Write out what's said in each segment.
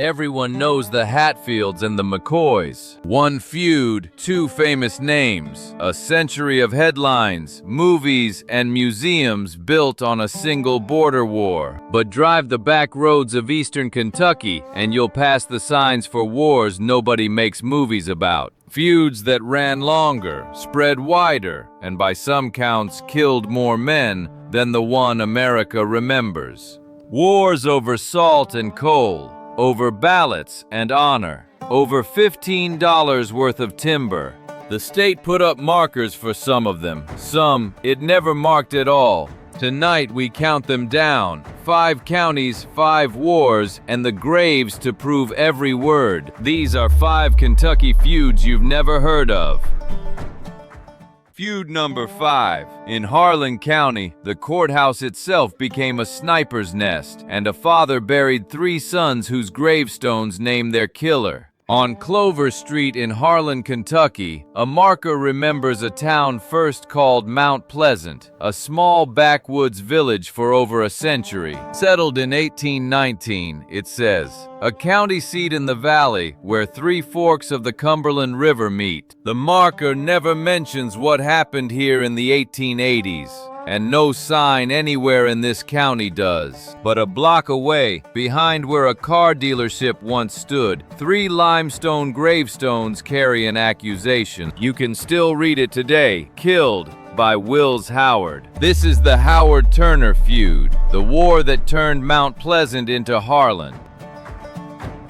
Everyone knows the Hatfields and the McCoys. One feud, two famous names, a century of headlines, movies, and museums built on a single border war. But drive the back roads of eastern Kentucky and you'll pass the signs for wars nobody makes movies about. Feuds that ran longer, spread wider, and by some counts killed more men than the one America remembers. Wars over salt and coal, over ballots and honor, over $15 worth of timber. The state put up markers for some of them. Some, it never marked at all. Tonight we count them down. 5 counties, 5 wars, and the graves to prove every word. These are 5 Kentucky feuds you've never heard of. Feud number 5. In Harlan County, the courthouse itself became a sniper's nest, and a father buried 3 sons whose gravestones named their killer. On Clover Street in Harlan, Kentucky, a marker remembers a town first called Mount Pleasant, a small backwoods village for over a century. Settled in 1819, it says, a county seat in the valley where 3 forks of the Cumberland River meet. The marker never mentions what happened here in the 1880s. And no sign anywhere in this county does. But a block away, behind where a car dealership once stood, 3 limestone gravestones carry an accusation. You can still read it today. Killed by Wills Howard. This is the Howard-Turner feud, the war that turned Mount Pleasant into Harlan.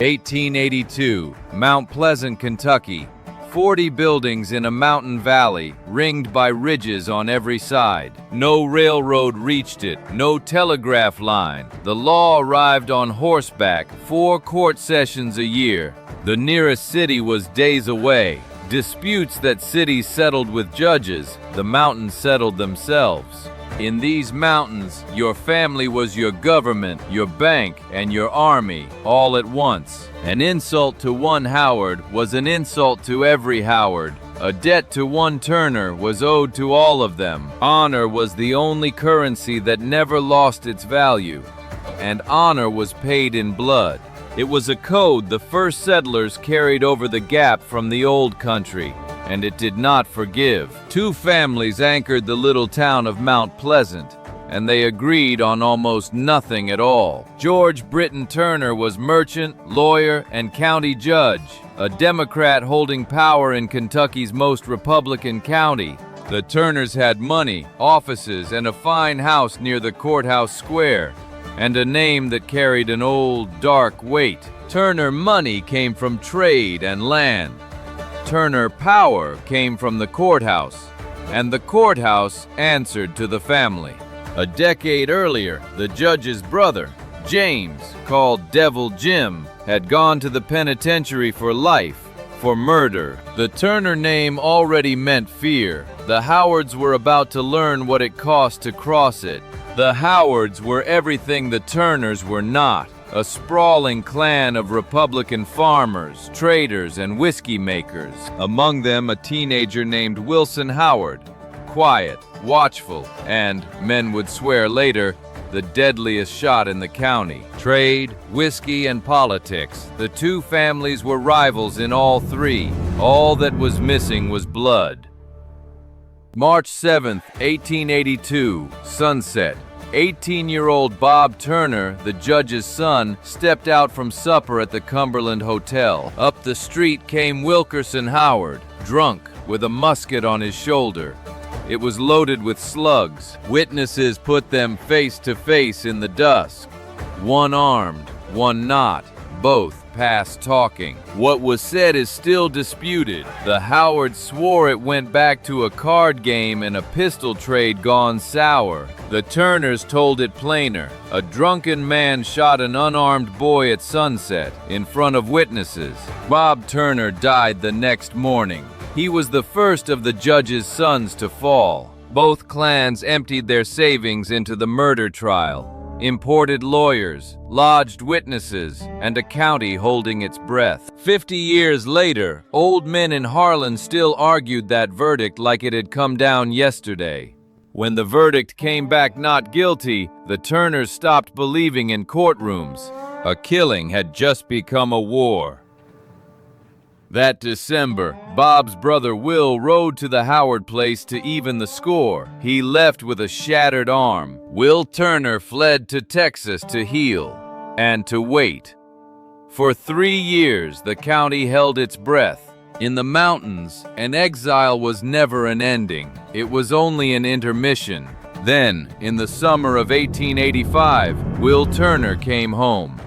1882, Mount Pleasant, Kentucky. 40 buildings in a mountain valley, ringed by ridges on every side. No railroad reached it, no telegraph line. The law arrived on horseback, 4 court sessions a year. The nearest city was days away. Disputes that cities settled with judges, the mountains settled themselves. In these mountains, your family was your government, your bank, and your army, all at once. An insult to one Howard was an insult to every Howard. A debt to one Turner was owed to all of them. Honor was the only currency that never lost its value, and honor was paid in blood. It was a code the first settlers carried over the gap from the old country, and it did not forgive. 2 families anchored the little town of Mount Pleasant, and they agreed on almost nothing at all. George Britton Turner was merchant, lawyer, and county judge, a Democrat holding power in Kentucky's most Republican county. The Turners had money, offices, and a fine house near the courthouse square, and a name that carried an old, dark weight. Turner money came from trade and land. Turner power came from the courthouse, and the courthouse answered to the family. A decade earlier, the judge's brother, James, called Devil Jim, had gone to the penitentiary for life, for murder. The Turner name already meant fear. The Howards were about to learn what it cost to cross it. The Howards were everything the Turners were not. A sprawling clan of Republican farmers, traders, and whiskey makers. Among them, a teenager named Wilson Howard. Quiet, watchful, and, men would swear later, the deadliest shot in the county. Trade, whiskey, and politics. The 2 families were rivals in all 3. All that was missing was blood. March 7th, 1882, sunset. 18-year-old Bob Turner, the judge's son, stepped out from supper at the Cumberland Hotel. Up the street came Wilkerson Howard, drunk, with a musket on his shoulder. It was loaded with slugs. Witnesses put them face to face in the dusk. One armed, one not. Both past talking. What was said is still disputed. The Howards swore it went back to a card game and a pistol trade gone sour. The Turners told it plainer. A drunken man shot an unarmed boy at sunset in front of witnesses. Bob Turner died the next morning. He was the first of the judge's sons to fall. Both clans emptied their savings into the murder trial. Imported lawyers, lodged witnesses, and a county holding its breath. 50 years later, old men in Harlan still argued that verdict like it had come down yesterday. When the verdict came back not guilty, the Turners stopped believing in courtrooms. A killing had just become a war. That December, Bob's brother Will rode to the Howard place to even the score. He left with a shattered arm. Will Turner fled to Texas to heal and to wait. For 3 years, the county held its breath. In the mountains, an exile was never an ending. It was only an intermission. Then, in the summer of 1885, Will Turner came home.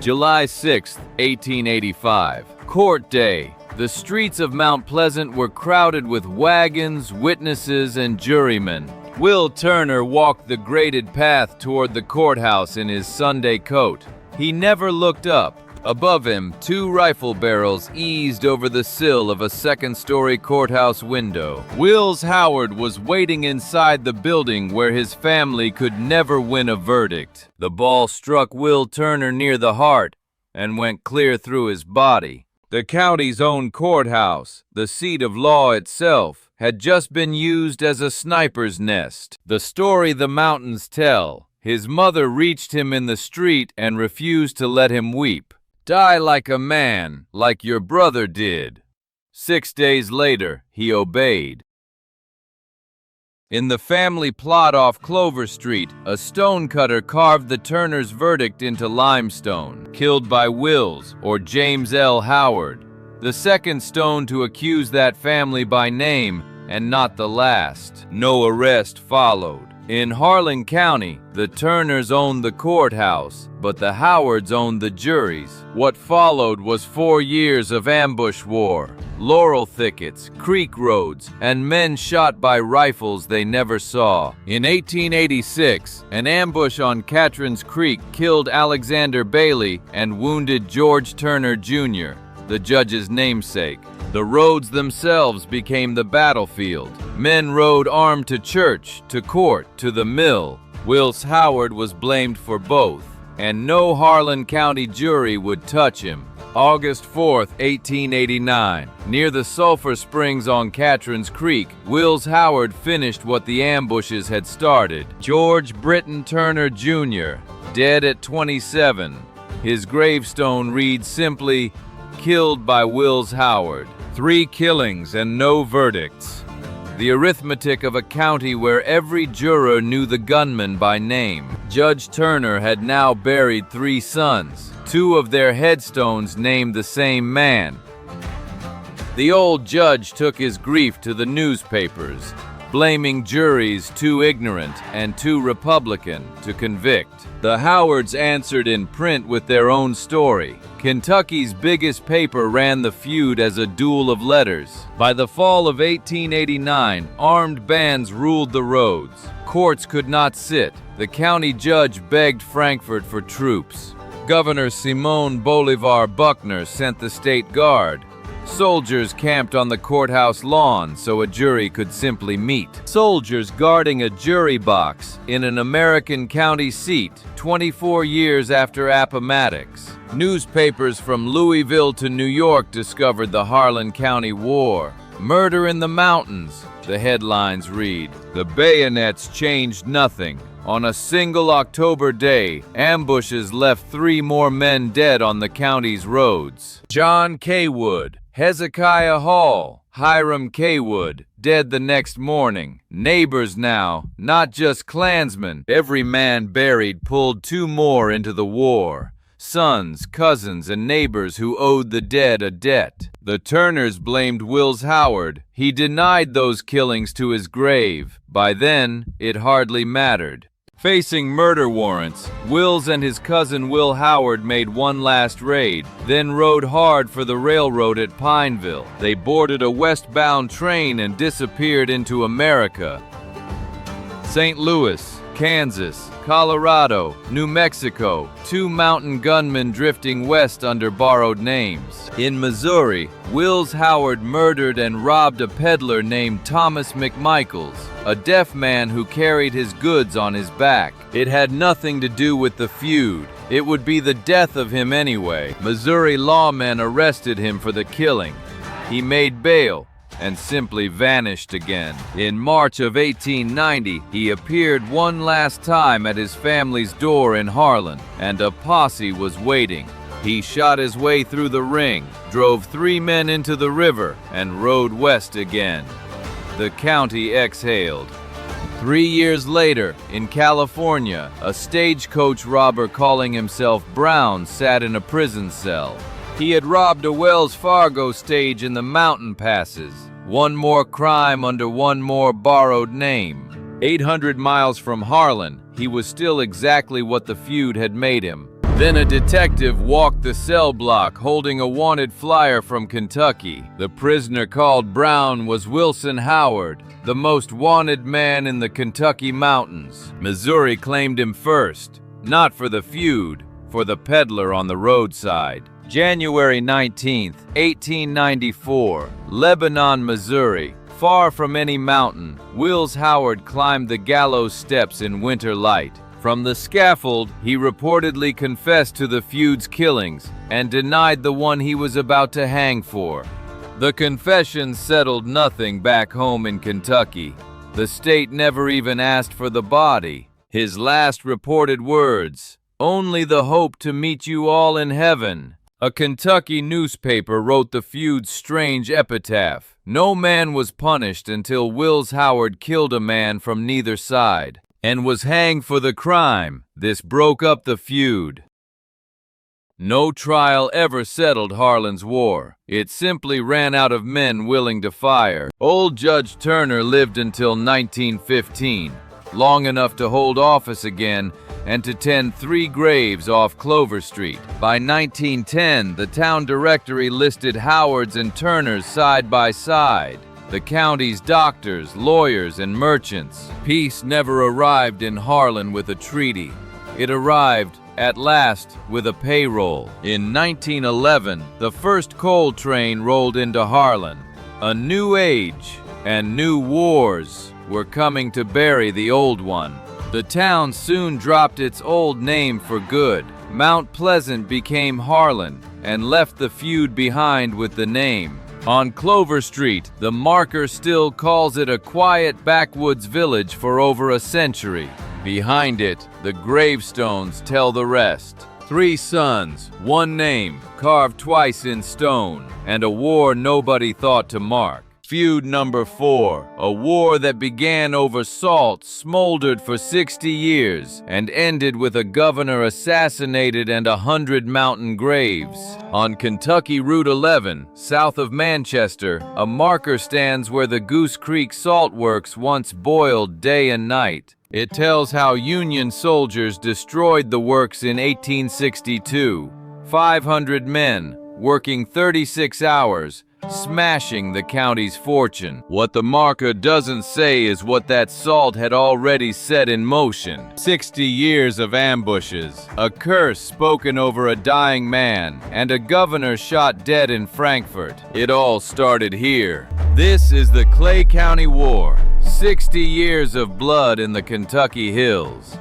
July 6, 1885. Court Day. The streets of Mount Pleasant were crowded with wagons, witnesses, and jurymen. Will Turner walked the graded path toward the courthouse in his Sunday coat. He never looked up. Above him, 2 rifle barrels eased over the sill of a second-story courthouse window. Wills Howard was waiting inside the building where his family could never win a verdict. The ball struck Will Turner near the heart and went clear through his body. The county's own courthouse, the seat of law itself, had just been used as a sniper's nest. The story the mountains tell: his mother reached him in the street and refused to let him weep. Die like a man, like your brother did. 6 days later, he obeyed. In the family plot off Clover Street, a stonecutter carved the Turners' verdict into limestone. Killed by Wills, or James L. Howard. The second stone to accuse that family by name, and not the last. No arrest followed. In Harlan County, the Turners owned the courthouse, but the Howards owned the juries. What followed was 4 years of ambush war, laurel thickets, creek roads, and men shot by rifles they never saw. In 1886, an ambush on Catrins Creek killed Alexander Bailey and wounded George Turner, Jr., the judge's namesake. The roads themselves became the battlefield. Men rode armed to church, to court, to the mill. Wills Howard was blamed for both, and no Harlan County jury would touch him. August 4, 1889. Near the Sulphur Springs on Catrins Creek, Wills Howard finished what the ambushes had started. George Britton Turner, Jr., dead at 27. His gravestone reads simply, "Killed by Wills Howard." 3 killings and no verdicts. The arithmetic of a county where every juror knew the gunman by name. Judge Turner had now buried 3 sons. 2 of their headstones named the same man. The old judge took his grief to the newspapers, blaming juries too ignorant and too Republican to convict. The Howards answered in print with their own story. Kentucky's biggest paper ran the feud as a duel of letters. By the fall of 1889, armed bands ruled the roads. Courts could not sit. The county judge begged Frankfort for troops. Governor Simon Bolivar Buckner sent the state guard. Soldiers camped on the courthouse lawn so a jury could simply meet. Soldiers guarding a jury box in an American county seat 24 years after Appomattox. Newspapers from Louisville to New York discovered the Harlan County War. Murder in the mountains, the headlines read. The bayonets changed nothing. On a single October day, ambushes left 3 more men dead on the county's roads. John K. Wood, Hezekiah Hall, Hiram K. Wood, dead the next morning. Neighbors now, not just Klansmen. Every man buried pulled 2 more into the war. Sons, cousins, and neighbors who owed the dead a debt. The Turners blamed Wills Howard. He denied those killings to his grave. By then, it hardly mattered. Facing murder warrants, Wills and his cousin Will Howard made one last raid, then rode hard for the railroad at Pineville. They boarded a westbound train and disappeared into America. St. Louis, Kansas, Colorado, New Mexico, 2 mountain gunmen drifting west under borrowed names. In Missouri, Wills Howard murdered and robbed a peddler named Thomas McMichaels, a deaf man who carried his goods on his back. It had nothing to do with the feud. It would be the death of him anyway. Missouri lawmen arrested him for the killing. He made bail, and simply vanished again. In March of 1890, he appeared one last time at his family's door in Harlan, and a posse was waiting. He shot his way through the ring, drove 3 men into the river, and rode west again. The county exhaled. 3 years later, in California, a stagecoach robber calling himself Brown sat in a prison cell. He had robbed a Wells Fargo stage in the mountain passes. One more crime under one more borrowed name. 800 miles from Harlan, he was still exactly what the feud had made him. Then a detective walked the cell block holding a wanted flyer from Kentucky. The prisoner called Brown was Wilson Howard, the most wanted man in the Kentucky mountains. Missouri claimed him first, not for the feud, for the peddler on the roadside. January 19, 1894, Lebanon, Missouri. Far from any mountain, Wills Howard climbed the gallows steps in winter light. From the scaffold, he reportedly confessed to the feud's killings and denied the one he was about to hang for. The confession settled nothing back home in Kentucky. The state never even asked for the body. His last reported words, "Only the hope to meet you all in heaven." A Kentucky newspaper wrote the feud's strange epitaph. No man was punished until Wills Howard killed a man from neither side and was hanged for the crime. This broke up the feud. No trial ever settled Harlan's war. It simply ran out of men willing to fire. Old Judge Turner lived until 1915, long enough to hold office again and to tend 3 graves off Clover Street. By 1910, the town directory listed Howard's and Turner's side by side. The county's doctors, lawyers, and merchants. Peace never arrived in Harlan with a treaty. It arrived, at last, with a payroll. In 1911, the first coal train rolled into Harlan. A new age and new wars were coming to bury the old one. The town soon dropped its old name for good. Mount Pleasant became Harlan and left the feud behind with the name. On Clover Street, the marker still calls it a quiet backwoods village for over a century. Behind it, the gravestones tell the rest. 3 sons, 1 name, carved twice in stone, and a war nobody thought to mark. Feud number 4, a war that began over salt, smoldered for 60 years, and ended with a governor assassinated and 100 mountain graves. On Kentucky Route 11, south of Manchester, a marker stands where the Goose Creek Salt Works once boiled day and night. It tells how Union soldiers destroyed the works in 1862. 500 men, working 36 hours, smashing the county's fortune. What the marker doesn't say is what that salt had already set in motion. 60 years of ambushes, a curse spoken over a dying man, and a governor shot dead in Frankfort. It all started here. This is the Clay County War. 60 years of blood in the Kentucky hills.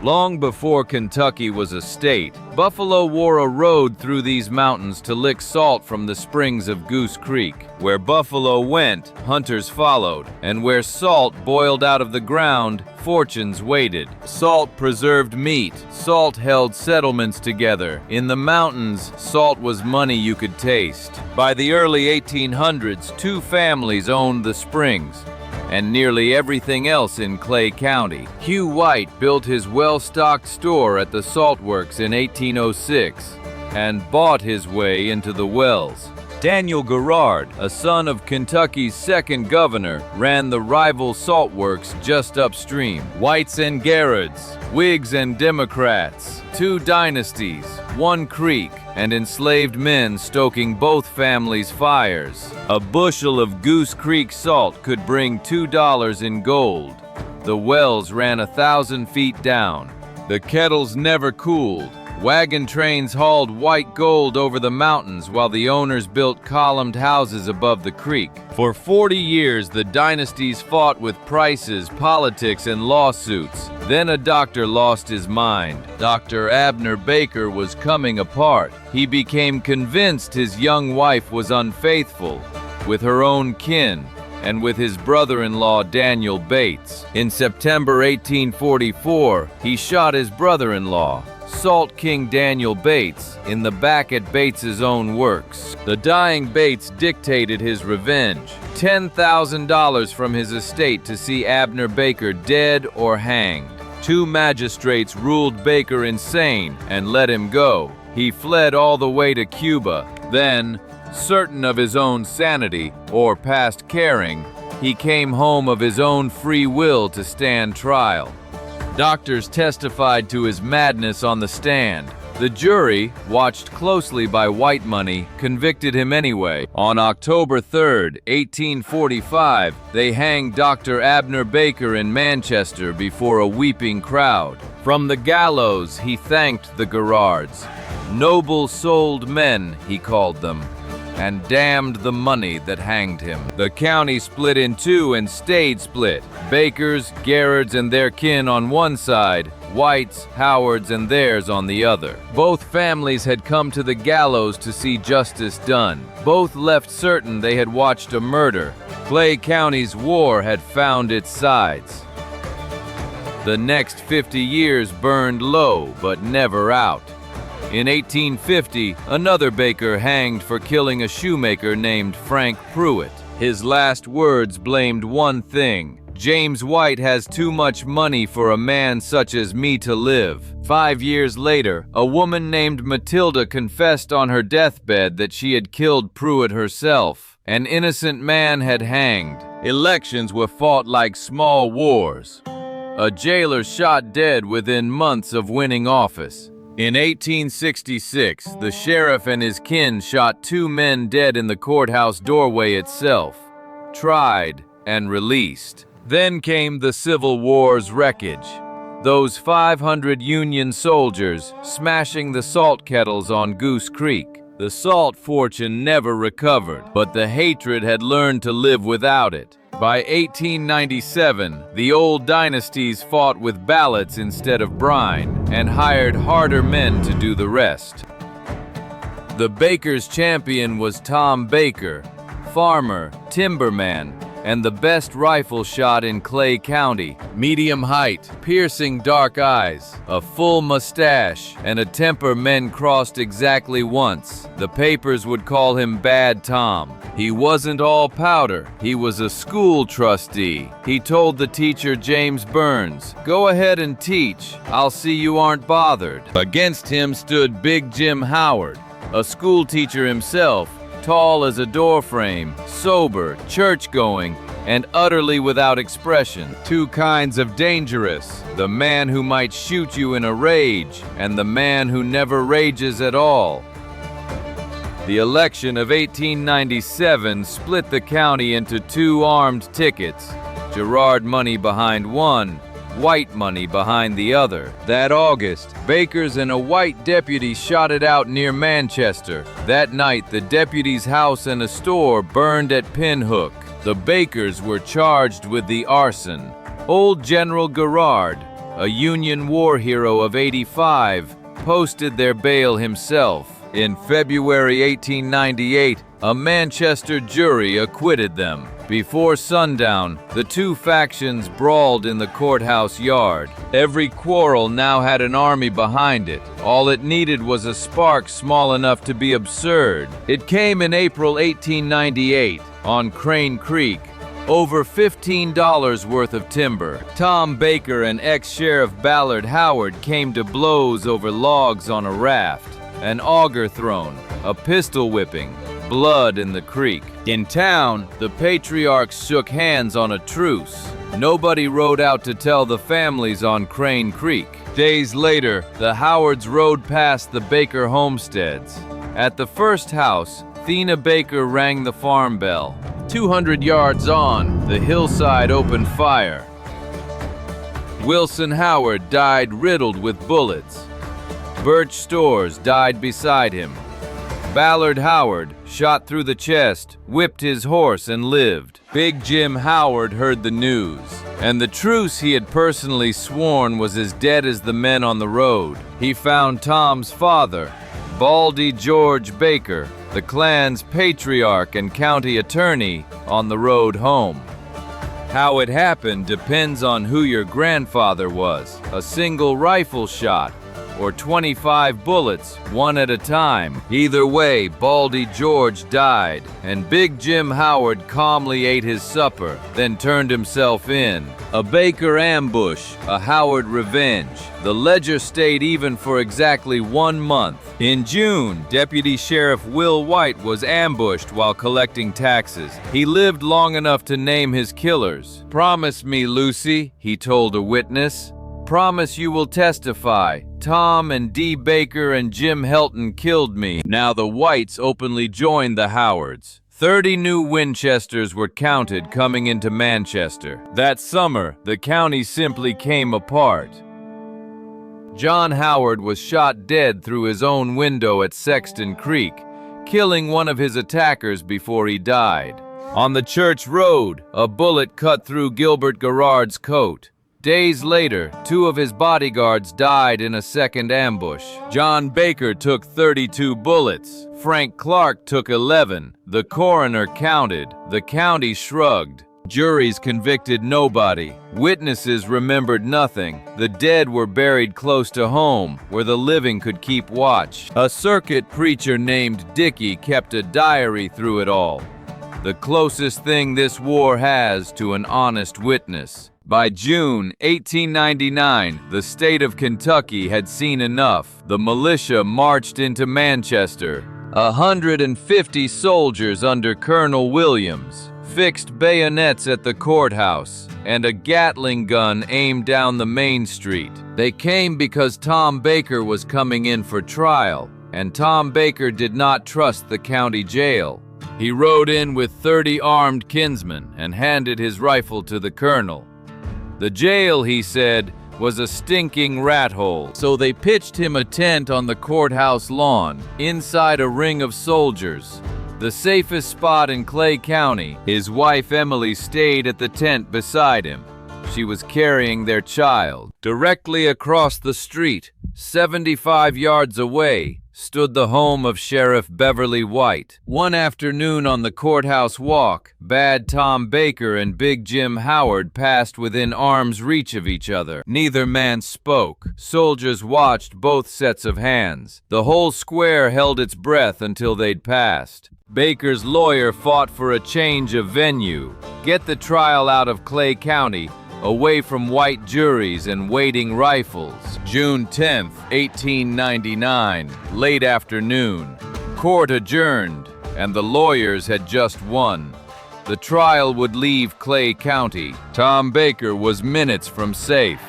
Long before Kentucky was a state, buffalo wore a road through these mountains to lick salt from the springs of Goose Creek. Where buffalo went, hunters followed, and where salt boiled out of the ground, fortunes waited. Salt preserved meat. Salt held settlements together. In the mountains, salt was money you could taste. By the early 1800s, 2 families owned the springs and nearly everything else in Clay County. Hugh White built his well-stocked store at the salt works in 1806 and bought his way into the wells. Daniel Garrard, a son of Kentucky's 2nd governor, ran the rival salt works just upstream. Whites and Garrards, Whigs and Democrats, 2 dynasties, 1 creek, and enslaved men stoking both families' fires. A bushel of Goose Creek salt could bring $2 in gold. The wells ran 1,000 feet down. The kettles never cooled. Wagon trains hauled white gold over the mountains while the owners built columned houses above the creek. For 40 years, the dynasties fought with prices, politics, and lawsuits. Then a doctor lost his mind. Dr. Abner Baker was coming apart. He became convinced his young wife was unfaithful. with her own kin, and with his brother-in-law Daniel Bates. In September 1844, he shot his brother-in-law, Salt King Daniel Bates, in the back at Bates's own works. The dying Bates dictated his revenge, $10,000 from his estate to see Abner Baker dead or hanged. 2 magistrates ruled Baker insane and let him go. He fled all the way to Cuba. Then, certain of his own sanity, or past caring, he came home of his own free will to stand trial. Doctors testified to his madness on the stand. The jury, watched closely by white money, convicted him anyway. On October 3, 1845, they hanged Dr. Abner Baker in Manchester before a weeping crowd. From the gallows, he thanked the Garrards. Noble-souled men, he called them, and damned the money that hanged him. The county split in 2 and stayed split. Bakers, Garrards, and their kin on one side, whites, Howards, and theirs on the other. Both families had come to the gallows to see justice done. Both left certain they had watched a murder. Clay County's war had found its sides. The next 50 years burned low, but never out. In 1850, another baker hanged for killing a shoemaker named Frank Pruitt. His last words blamed one thing: James White has too much money for a man such as me to live. 5 years later, a woman named Matilda confessed on her deathbed that she had killed Pruitt herself. An innocent man had hanged. Elections were fought like small wars. A jailer shot dead within months of winning office. In 1866, the sheriff and his kin shot 2 men dead in the courthouse doorway itself, tried and released. Then came the Civil War's wreckage. Those 500 Union soldiers smashing the salt kettles on Goose Creek. The salt fortune never recovered, but the hatred had learned to live without it. By 1897, the old dynasties fought with ballots instead of brine and hired harder men to do the rest. The Baker's champion was Tom Baker, farmer, timberman, and the best rifle shot in Clay County. Medium height, piercing dark eyes, a full mustache, and a temper men crossed exactly once. The papers would call him Bad Tom. He wasn't all powder. He was a school trustee. He told the teacher James Burns, "Go ahead and teach. I'll see you aren't bothered." Against him stood Big Jim Howard, a school teacher himself, tall as a doorframe, sober, church-going, and utterly without expression. 2 kinds of dangerous: the man who might shoot you in a rage, and the man who never rages at all. The election of 1897 split the county into 2 armed tickets, Garrard money behind one, white money behind the other. That August, Bakers and a white deputy shot it out near Manchester. That night, the deputy's house and a store burned at Pinhook. The Bakers were charged with the arson. Old General Garrard, a Union war hero of '85, posted their bail himself. In February 1898, a Manchester jury acquitted them. Before sundown, the 2 factions brawled in the courthouse yard. Every quarrel now had an army behind it. All it needed was a spark small enough to be absurd. It came in April 1898, on Crane Creek. Over $15 worth of timber. Tom Baker and ex-Sheriff Ballard Howard came to blows over logs on a raft, an auger thrown, a pistol whipping, blood in the creek. In town, the patriarchs shook hands on a truce. Nobody rode out to tell the families on Crane Creek. Days later, the Howards rode past the Baker homesteads. At the first house, Thena Baker rang the farm bell. 200 yards on, the hillside opened fire. Wilson Howard died riddled with bullets. Birch Stores died beside him. Ballard Howard, shot through the chest, whipped his horse and lived. Big Jim Howard heard the news, and the truce he had personally sworn was as dead as the men on the road. He found Tom's father, Baldy George Baker, the clan's patriarch and county attorney, on the road home. How it happened depends on who your grandfather was, a single rifle shot, or 25 bullets, one at a time. Either way, Baldy George died, and Big Jim Howard calmly ate his supper, then turned himself in. A Baker ambush, a Howard revenge. The ledger stayed even for exactly 1 month. In June, Deputy Sheriff Will White was ambushed while collecting taxes. He lived long enough to name his killers. "Promise me, Lucy," he told a witness. "Promise you will testify. Tom and D. Baker and Jim Helton killed me." Now the Whites openly joined the Howards. 30 new Winchesters were counted coming into Manchester. That summer, the county simply came apart. John Howard was shot dead through his own window at Sexton Creek, killing one of his attackers before he died. On the church road, a bullet cut through Gilbert Garrard's coat. Days later, 2 of his bodyguards died in a second ambush. John Baker took 32 bullets. Frank Clark took 11. The coroner counted. The county shrugged. Juries convicted nobody. Witnesses remembered nothing. The dead were buried close to home, where the living could keep watch. A circuit preacher named Dickey kept a diary through it all. The closest thing this war has to an honest witness. By June 1899, the state of Kentucky had seen enough. The militia marched into Manchester. 150 soldiers under Colonel Williams fixed bayonets at the courthouse, and a Gatling gun aimed down the main street. They came because Tom Baker was coming in for trial, and Tom Baker did not trust the county jail. He rode in with 30 armed kinsmen and handed his rifle to the colonel. The jail, he said, was a stinking rat hole, so they pitched him a tent on the courthouse lawn, inside a ring of soldiers. The safest spot in Clay County. His wife Emily stayed at the tent beside him. She was carrying their child. Directly across the street, 75 yards away, stood the home of Sheriff Beverly White. One afternoon on the courthouse walk, Bad Tom Baker and Big Jim Howard passed within arm's reach of each other. Neither man spoke. Soldiers watched both sets of hands. The whole square held its breath until they'd passed. Baker's lawyer fought for a change of venue. Get the trial out of Clay County, away from white juries and waiting rifles. June 10th, 1899, late afternoon. Court adjourned, and the lawyers had just won. The trial would leave Clay County. Tom Baker was minutes from safe.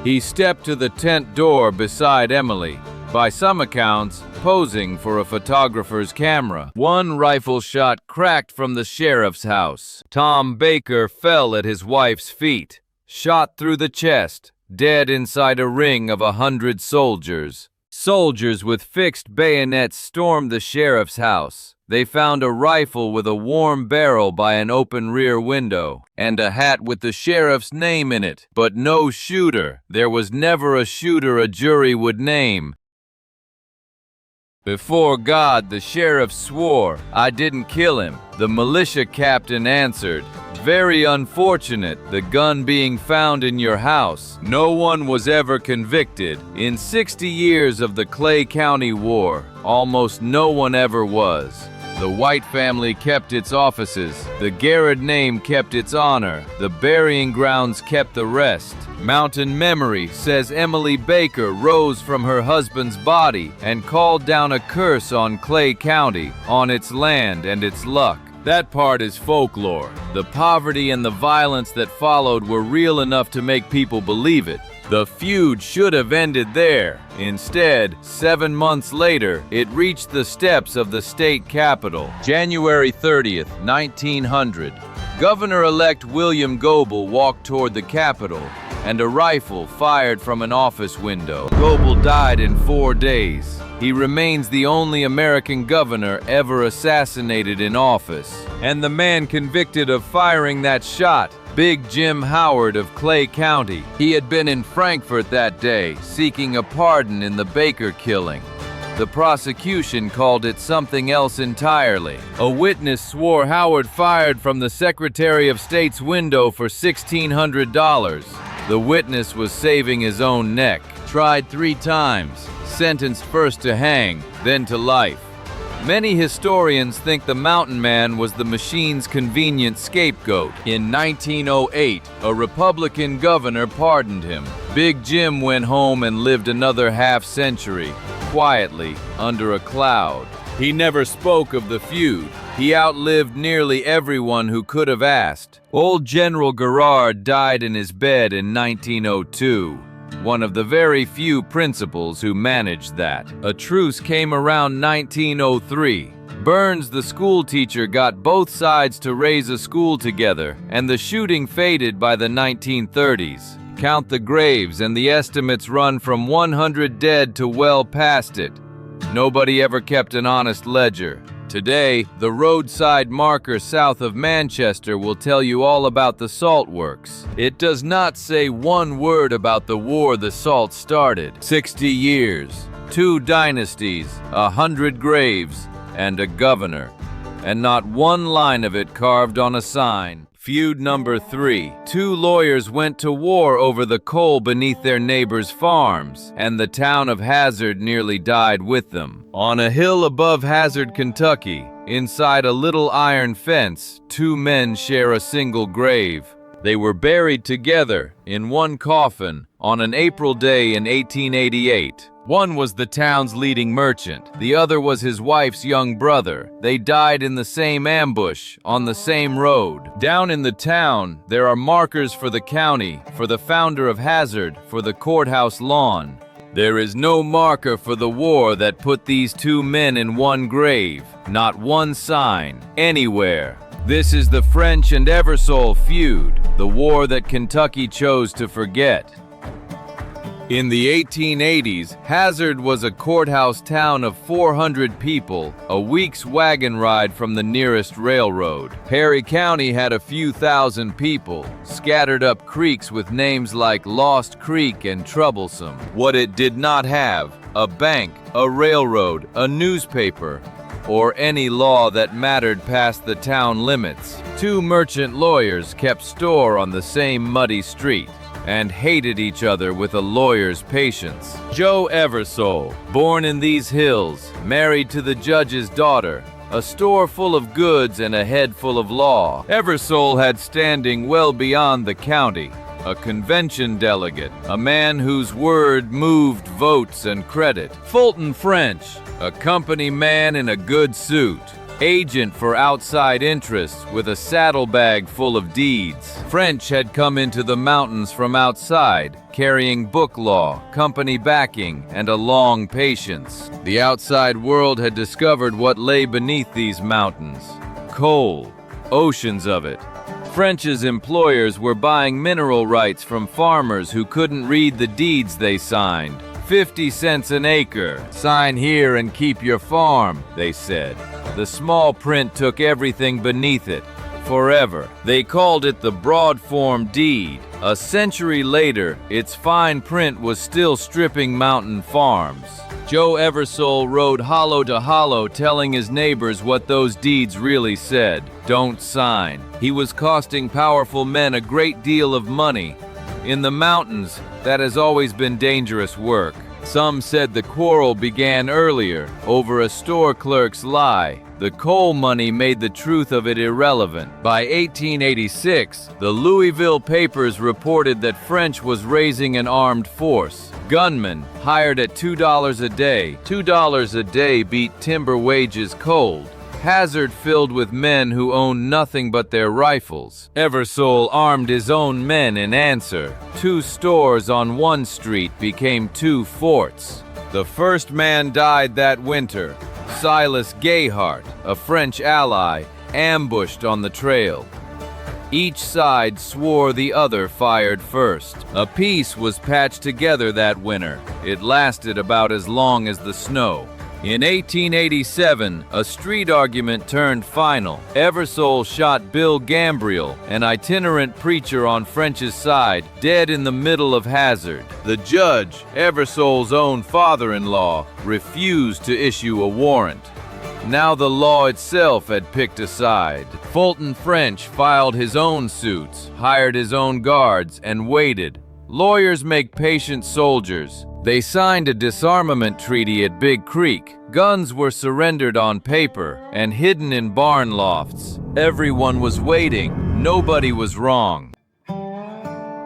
He stepped to the tent door beside Emily, by some accounts, posing for a photographer's camera. One rifle shot cracked from the sheriff's house. Tom Baker fell at his wife's feet, shot through the chest, dead inside a ring of 100 soldiers. Soldiers with fixed bayonets stormed the sheriff's house. They found a rifle with a warm barrel by an open rear window, and a hat with the sheriff's name in it, but no shooter. There was never a shooter a jury would name. Before God, the sheriff swore, "I didn't kill him." The militia captain answered, "Very unfortunate, the gun being found in your house." No one was ever convicted. In 60 years of the Clay County War, almost no one ever was. The White family kept its offices. The Garrard name kept its honor. The burying grounds kept the rest. Mountain memory says Emily Baker rose from her husband's body and called down a curse on Clay County, on its land and its luck. That part is folklore. The poverty and the violence that followed were real enough to make people believe it. The feud should have ended there. Instead, 7 months later, it reached the steps of the state capitol. January 30th, 1900. Governor-elect William Goebel walked toward the Capitol, and a rifle fired from an office window. Goebel died in 4 days. He remains the only American governor ever assassinated in office. And the man convicted of firing that shot, Big Jim Howard of Clay County. He had been in Frankfort that day, seeking a pardon in the Baker killing. The prosecution called it something else entirely. A witness swore Howard fired from the Secretary of State's window for $1,600. The witness was saving his own neck. Tried 3 times, sentenced first to hang, then to life. Many historians think the Mountain Man was the machine's convenient scapegoat. In 1908, a Republican governor pardoned him. Big Jim went home and lived another half-century, quietly, under a cloud. He never spoke of the feud. He outlived nearly everyone who could have asked. Old General Garrard died in his bed in 1902. One of the very few principals who managed that. A truce came around 1903. Burns, the school teacher, got both sides to raise a school together, and the shooting faded by the 1930s. Count the graves, and the estimates run from 100 dead to well past it. Nobody ever kept an honest ledger. Today, the roadside marker south of Manchester will tell you all about the salt works. It does not say one word about the war the salt started. 60 years, 2 dynasties, 100 graves, and a governor. And not one line of it carved on a sign. Feud number 3. 2 lawyers went to war over the coal beneath their neighbors' farms, and the town of Hazard nearly died with them. On a hill above Hazard, Kentucky, inside a little iron fence, 2 men share a single grave. They were buried together in one coffin on an April day in 1888. One was the town's leading merchant. The other was his wife's young brother. They died in the same ambush, on the same road. Down in the town, there are markers for the county, for the founder of Hazard, for the courthouse lawn. There is no marker for the war that put these 2 men in one grave. Not one sign, anywhere. This is the French and Eversole feud, the war that Kentucky chose to forget. In the 1880s, Hazard was a courthouse town of 400 people, a week's wagon ride from the nearest railroad. Perry County had a few thousand people, scattered up creeks with names like Lost Creek and Troublesome. What it did not have: a bank, a railroad, a newspaper, or any law that mattered past the town limits. 2 merchant lawyers kept store on the same muddy street and hated each other with a lawyer's patience. Joe Eversole, born in these hills, married to the judge's daughter, a store full of goods and a head full of law. Eversole had standing well beyond the county, a convention delegate, a man whose word moved votes and credit. Fulton French, a company man in a good suit, agent for outside interests with a saddlebag full of deeds. French had come into the mountains from outside, carrying book law, company backing, and a long patience. The outside world had discovered what lay beneath these mountains: coal, oceans of it. French's employers were buying mineral rights from farmers who couldn't read the deeds they signed. 50 cents an acre. Sign here and keep your farm, they said. The small print took everything beneath it, forever. They called it the broad form deed. A century later, its fine print was still stripping mountain farms. Joe Eversole rode hollow to hollow, telling his neighbors what those deeds really said. Don't sign. He was costing powerful men a great deal of money. In the mountains, that has always been dangerous work. Some said the quarrel began earlier, over a store clerk's lie. The coal money made the truth of it irrelevant. By 1886, the Louisville papers reported that French was raising an armed force. Gunmen, hired at $2 a day. $2 a day beat timber wages cold. Hazard filled with men who owned nothing but their rifles. Eversole armed his own men in answer. 2 stores on one street became 2 forts. The first man died that winter. Silas Gayhart, a French ally, ambushed on the trail. Each side swore the other fired first. A peace was patched together that winter. It lasted about as long as the snow. In 1887, a street argument turned final. Eversole shot Bill Gambriel, an itinerant preacher on French's side, dead in the middle of Hazard. The judge, Eversole's own father-in-law, refused to issue a warrant. Now the law itself had picked a side. Fulton French filed his own suits, hired his own guards, and waited. Lawyers make patient soldiers. They signed a disarmament treaty at Big Creek. Guns were surrendered on paper and hidden in barn lofts. Everyone was waiting. Nobody was wrong.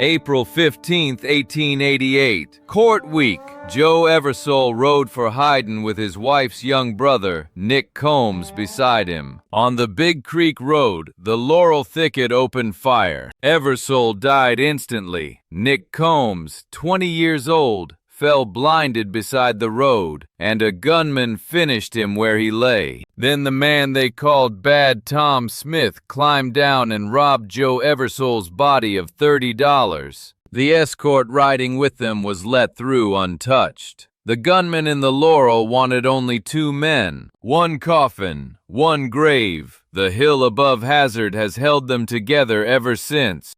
April 15, 1888. Court week. Joe Eversole rode for Hyden with his wife's young brother, Nick Combs, beside him. On the Big Creek Road, the laurel thicket opened fire. Eversole died instantly. Nick Combs, 20 years old, fell blinded beside the road, and a gunman finished him where he lay. Then the man they called Bad Tom Smith climbed down and robbed Joe Eversole's body of $30. The escort riding with them was let through untouched. The gunman in the laurel wanted only 2 men, 1 coffin, 1 grave. The hill above Hazard has held them together ever since.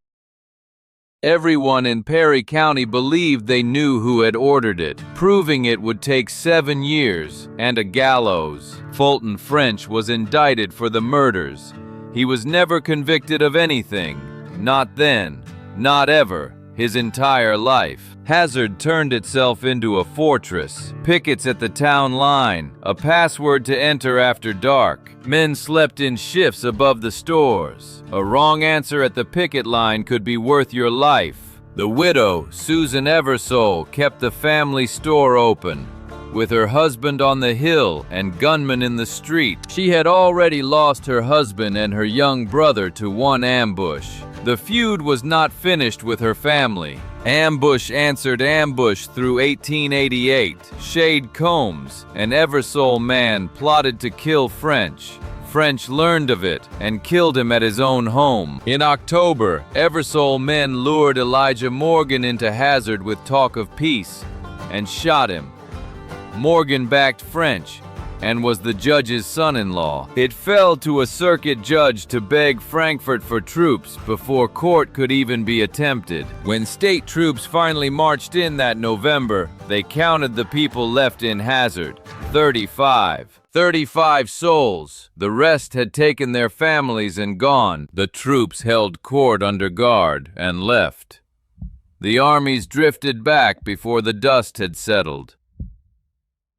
Everyone in Perry County believed they knew who had ordered it. Proving it would take 7 years and a gallows. Fulton French was indicted for the murders. He was never convicted of anything. Not then, not ever, his entire life. Hazard turned itself into a fortress. Pickets at the town line, a password to enter after dark. Men slept in shifts above the stores. A wrong answer at the picket line could be worth your life. The widow, Susan Eversole, kept the family store open. With her husband on the hill and gunmen in the street, she had already lost her husband and her young brother to one ambush. The feud was not finished with her family. Ambush answered ambush through 1888. Shade Combs, an Eversole man, plotted to kill French. French learned of it and killed him at his own home. In October, Eversole men lured Elijah Morgan into Hazard with talk of peace and shot him. Morgan backed French and was the judge's son-in-law. It fell to a circuit judge to beg Frankfort for troops before court could even be attempted. When state troops finally marched in that November, they counted the people left in Hazard. 35. 35 souls. The rest had taken their families and gone. The troops held court under guard and left. The armies drifted back before the dust had settled.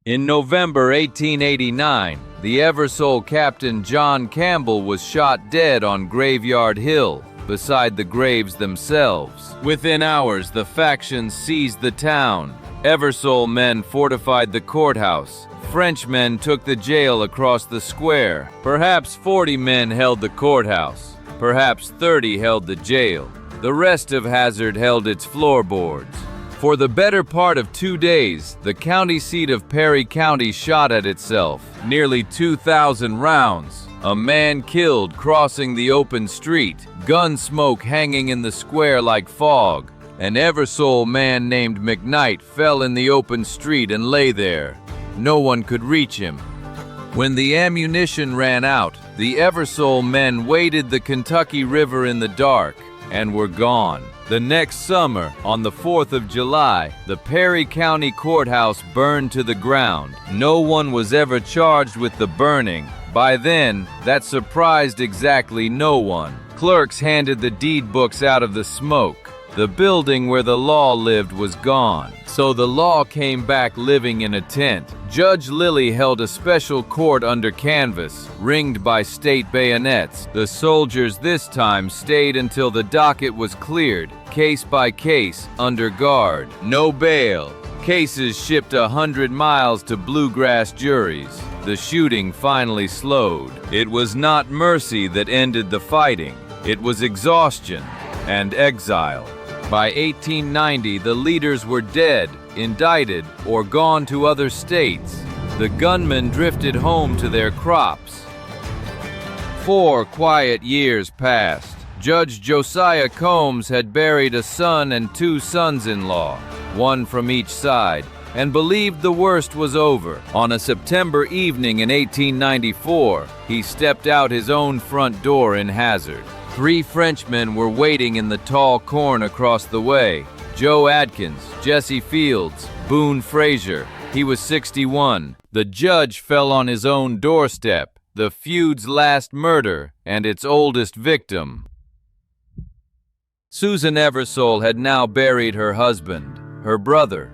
In November 1889, the Eversole captain John Campbell was shot dead on Graveyard Hill, beside the graves themselves. Within hours, the factions seized the town. Eversole men fortified the courthouse. French men took the jail across the square. Perhaps 40 men held the courthouse. Perhaps 30 held the jail. The rest of Hazard held its floorboards. For the better part of 2 days, the county seat of Perry County shot at itself. Nearly 2,000 rounds. A man killed crossing the open street. Gun smoke hanging in the square like fog. An Eversole man named McKnight fell in the open street and lay there. No one could reach him. When the ammunition ran out, the Eversole men waded the Kentucky River in the dark and were gone. The next summer, on the 4th of July, the Perry County Courthouse burned to the ground. No one was ever charged with the burning. By then, that surprised exactly no one. Clerks handed the deed books out of the smoke. The building where the law lived was gone, so the law came back living in a tent. Judge Lilly held a special court under canvas, ringed by state bayonets. The soldiers this time stayed until the docket was cleared, case by case, under guard. No bail. Cases shipped 100 miles to bluegrass juries. The shooting finally slowed. It was not mercy that ended the fighting. It was exhaustion and exile. By 1890, the leaders were dead, indicted, or gone to other states. The gunmen drifted home to their crops. 4 quiet years passed. Judge Josiah Combs had buried a son and 2 sons-in-law, one from each side. and believed the worst was over. On a September evening in 1894, he stepped out his own front door in Hazard. 3 Frenchmen were waiting in the tall corn across the way. Joe Adkins, Jesse Fields, Boone Frazier. He was 61. The judge fell on his own doorstep, the Feud's last murder and its oldest victim. Susan Eversole had now buried her husband, her brother,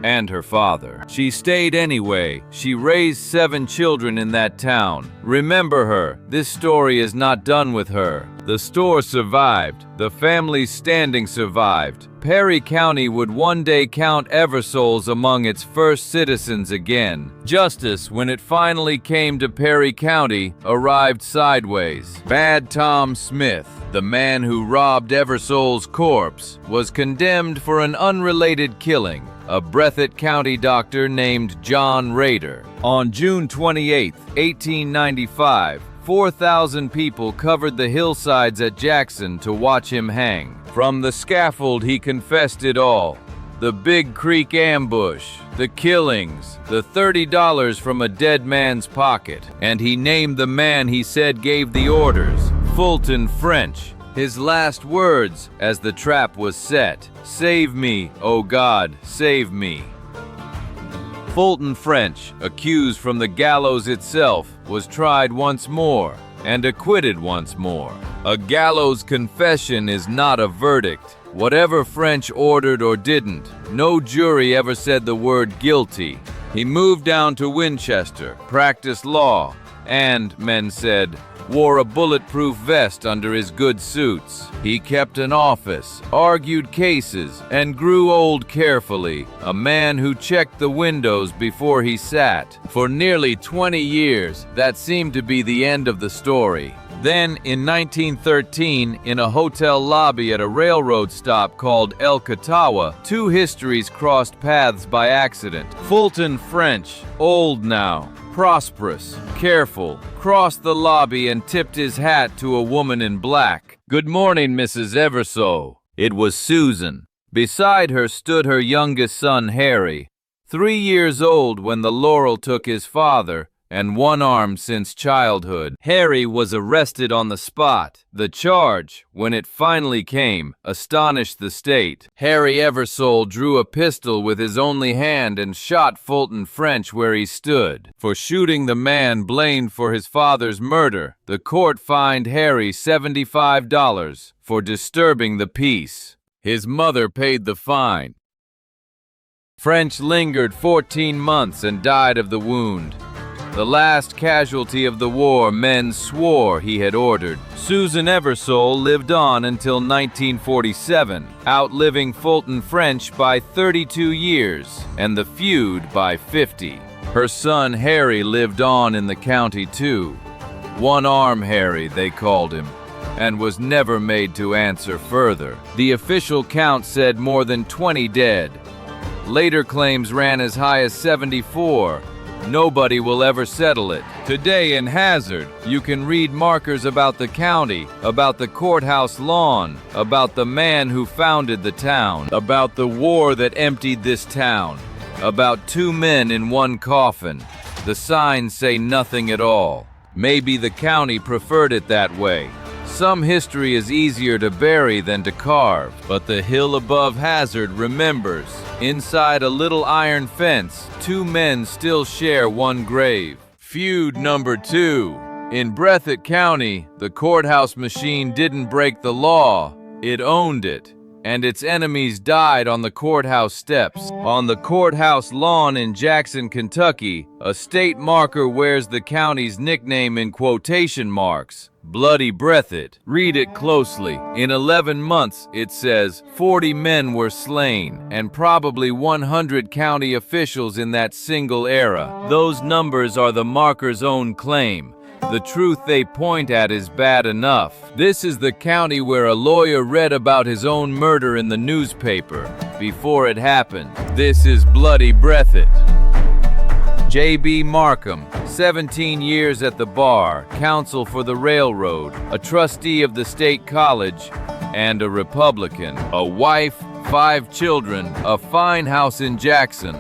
and her father. She stayed anyway. She raised 7 children in that town. Remember her. This story is not done with her. The store survived. The family's standing survived. Perry County would one day count Eversoles among its first citizens again. Justice, when it finally came to Perry County, arrived sideways. Bad Tom Smith, the man who robbed Eversole's corpse, was condemned for an unrelated killing, a Breathitt County doctor named John Rader. On June 28, 1895, 4,000 people covered the hillsides at Jackson to watch him hang. From the scaffold he confessed it all. The Big Creek ambush, the killings, the $30 from a dead man's pocket. And he named the man he said gave the orders, Fulton French. His last words as the trap was set, "Save me, oh God, save me." Fulton French, accused from the gallows itself, was tried once more and acquitted once more. A gallows confession is not a verdict. Whatever French ordered or didn't, no jury ever said the word guilty. He moved down to Winchester, practiced law, and, men said, wore a bulletproof vest under his good suits. He kept an office, argued cases, and grew old carefully, a man who checked the windows before he sat. For nearly 20 years, that seemed to be the end of the story. Then, in 1913, in a hotel lobby at a railroad stop called El Catawba, 2 histories crossed paths by accident. Fulton French, old now, prosperous, careful, crossed the lobby and tipped his hat to a woman in black. "Good morning, Mrs. Eversole." It was Susan. Beside her stood her youngest son, Harry, 3 years old when the Laurel took his father, and one arm since childhood. Harry was arrested on the spot. The charge, when it finally came, astonished the state. Harry Eversole drew a pistol with his only hand and shot Fulton French where he stood. For shooting the man blamed for his father's murder, the court fined Harry $75 for disturbing the peace. His mother paid the fine. French lingered 14 months and died of the wound. The last casualty of the war men swore he had ordered. Susan Eversole lived on until 1947, outliving Fulton French by 32 years and the feud by 50. Her son Harry lived on in the county too. One Arm Harry, they called him, and was never made to answer further. The official count said more than 20 dead. Later claims ran as high as 74. Nobody will ever settle it. Today in Hazard, you can read markers about the county, about the courthouse lawn, about the man who founded the town, about the war that emptied this town, about 2 men in one coffin. The signs say nothing at all. Maybe the county preferred it that way. Some history is easier to bury than to carve, but the hill above Hazard remembers. Inside a little iron fence, 2 men still share one grave. Feud number 2. In Breathitt County, the courthouse machine didn't break the law, it owned it. And its enemies died on the courthouse steps. On the courthouse lawn in Jackson, Kentucky, a state marker wears the county's nickname in quotation marks, Bloody Breathitt. Read it closely. In 11 months, it says, 40 men were slain, and probably 100 county officials in that single era. Those numbers are the marker's own claim. The truth they point at is bad enough. This is the county where a lawyer read about his own murder in the newspaper before it happened. This is Bloody Breathitt. J.B. Markham, 17 years at the bar, counsel for the railroad, a trustee of the state college, and a Republican. A wife, 5 children, a fine house in Jackson.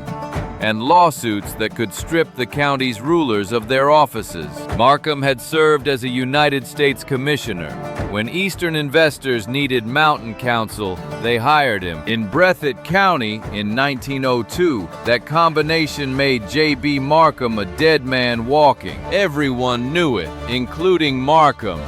and lawsuits that could strip the county's rulers of their offices. Markham had served as a United States commissioner. When Eastern investors needed mountain counsel, they hired him. In Breathitt County in 1902, that combination made J.B. Markham a dead man walking. Everyone knew it, including Markham.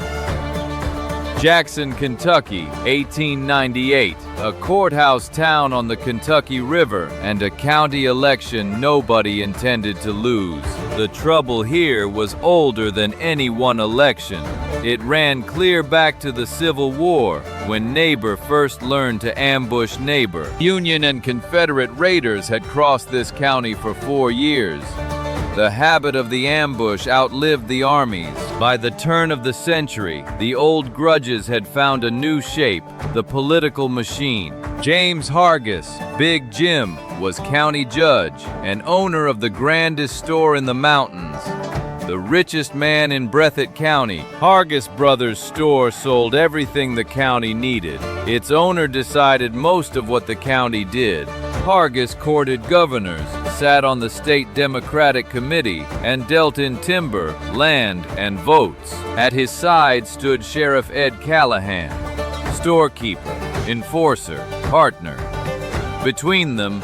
Jackson, Kentucky, 1898, a courthouse town on the Kentucky River and a county election nobody intended to lose. The trouble here was older than any one election. It ran clear back to the Civil War, when neighbor first learned to ambush neighbor. Union and Confederate raiders had crossed this county for 4 years. The habit of the ambush outlived the armies. By the turn of the century, the old grudges had found a new shape, the political machine. James Hargis, Big Jim, was county judge and owner of the grandest store in the mountains. The richest man in Breathitt County, Hargis Brothers' store sold everything the county needed. Its owner decided most of what the county did. Hargis courted governors, sat on the state Democratic Committee, and dealt in timber, land, and votes. At his side stood Sheriff Ed Callahan, storekeeper, enforcer, partner. Between them,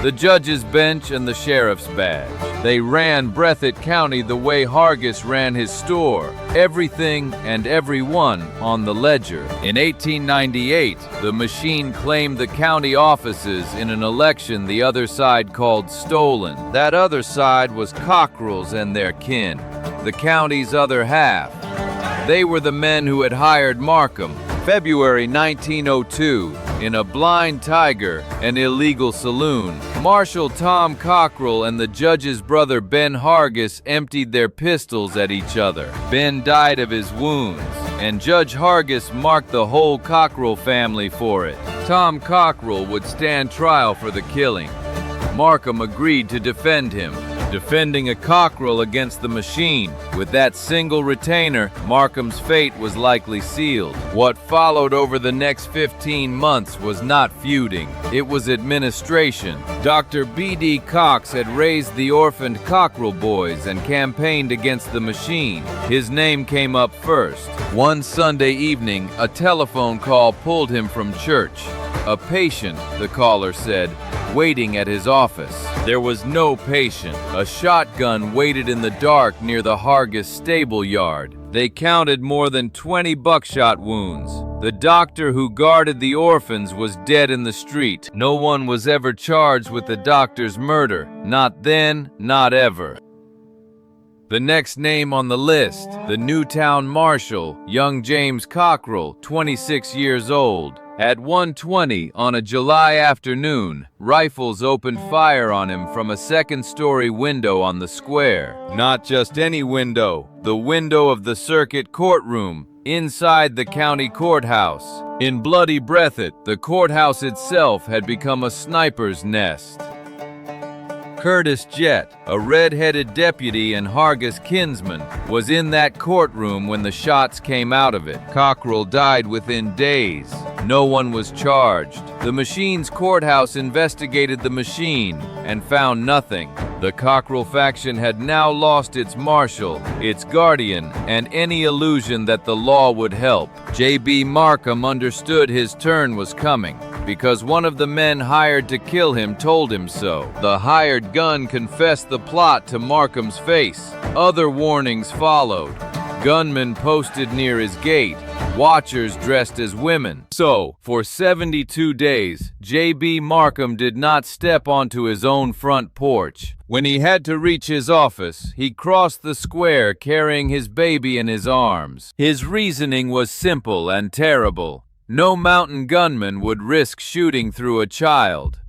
the judge's bench and the sheriff's badge. They ran Breathitt County the way Hargis ran his store, everything and everyone on the ledger. In 1898, the machine claimed the county offices in an election the other side called stolen. That other side was Cockrell's and their kin, the county's other half. They were the men who had hired Markham. February 1902, in a blind tiger, an illegal saloon, Marshal Tom Cockrell and the judge's brother Ben Hargis emptied their pistols at each other. Ben died of his wounds, and Judge Hargis marked the whole Cockrell family for it. Tom Cockrell would stand trial for the killing. Markham agreed to defend him, defending a Cockrell against the machine. With that single retainer, Markham's fate was likely sealed. What followed over the next 15 months was not feuding. It was administration. Dr. B.D. Cox had raised the orphaned Cockrell boys and campaigned against the machine. His name came up first. One Sunday evening, a telephone call pulled him from church. A patient, the caller said, waiting at his office. There was no patient. A shotgun waited in the dark near the Hargis stable yard. They counted more than 20 buckshot wounds. The doctor who guarded the orphans was dead in the street. No one was ever charged with the doctor's murder. Not then, not ever. The next name on the list, the Newtown Marshal, young James Cockrell, 26 years old. At 1:20 on a July afternoon, rifles opened fire on him from a second-story window on the square. Not just any window, the window of the circuit courtroom, inside the county courthouse. In bloody Breathitt, the courthouse itself had become a sniper's nest. Curtis Jett, a red-headed deputy and Hargis kinsman, was in that courtroom when the shots came out of it. Cockrell died within days. No one was charged. The machine's courthouse investigated the machine and found nothing. The Cockrell faction had now lost its marshal, its guardian, and any illusion that the law would help. J.B. Markham understood his turn was coming, because one of the men hired to kill him told him so. The hired gun confessed the plot to Markham's face. Other warnings followed. Gunmen posted near his gate, watchers dressed as women. So, for 72 days, J.B. Markham did not step onto his own front porch. When he had to reach his office, he crossed the square carrying his baby in his arms. His reasoning was simple and terrible. No mountain gunman would risk shooting through a child.